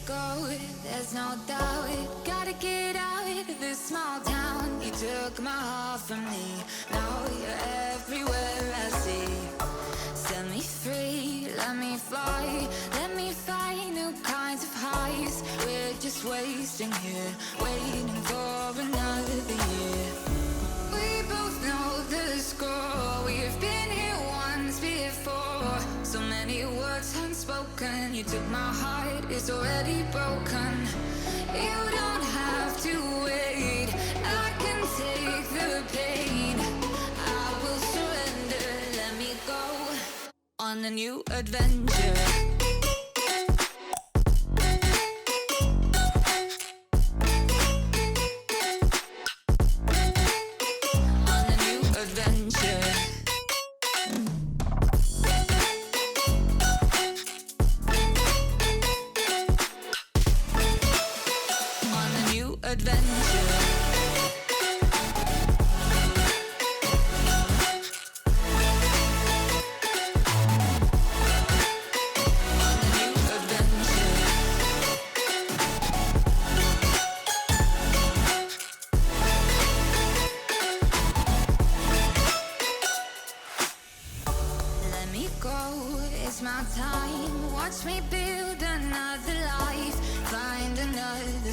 go, there's no doubt. Gotta get out of this small town. You took my heart from me, now you're everywhere I see. Set me free, let me fly, let me find new kinds of highs. We're just wasting here, waiting for another year. We both know the score, we've been here once before. So many words unspoken, you took my heart, it's already broken. You don't have to wait, I can take the pain. I will surrender, let me go on a new adventure.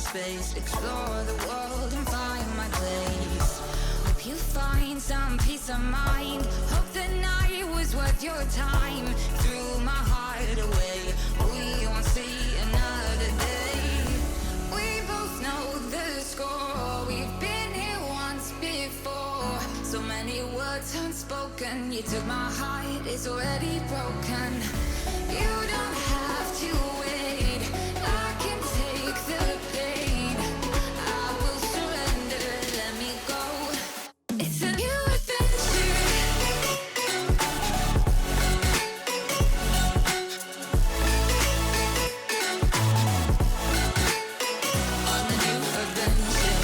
Space, explore the world and find my place. Hope you find some peace of mind. Hope the night was worth your time. Threw my heart away, we won't see another day. We both know the score, we've been here once before. So many words unspoken, you took my heart, it's already broken. You don't have to wait, I can take the pain. I will surrender, let me go. It's a new adventure. On a new adventure.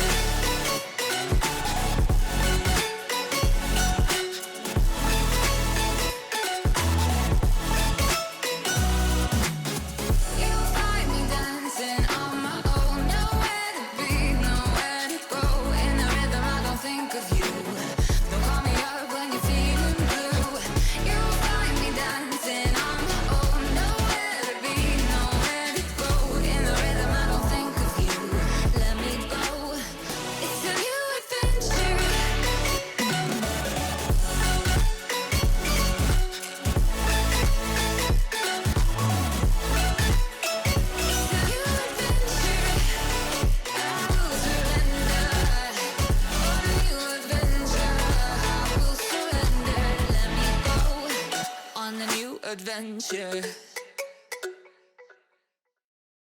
You'll find me dancing on my own. Nowhere to be, nowhere to go. In the rhythm I don't think of you. Don't call me up when you're feeling blue. You'll find me dancing on my own. Nowhere to be, nowhere to go. In the rhythm I don't think of you. Let me go. It's a new adventure. On a new adventure.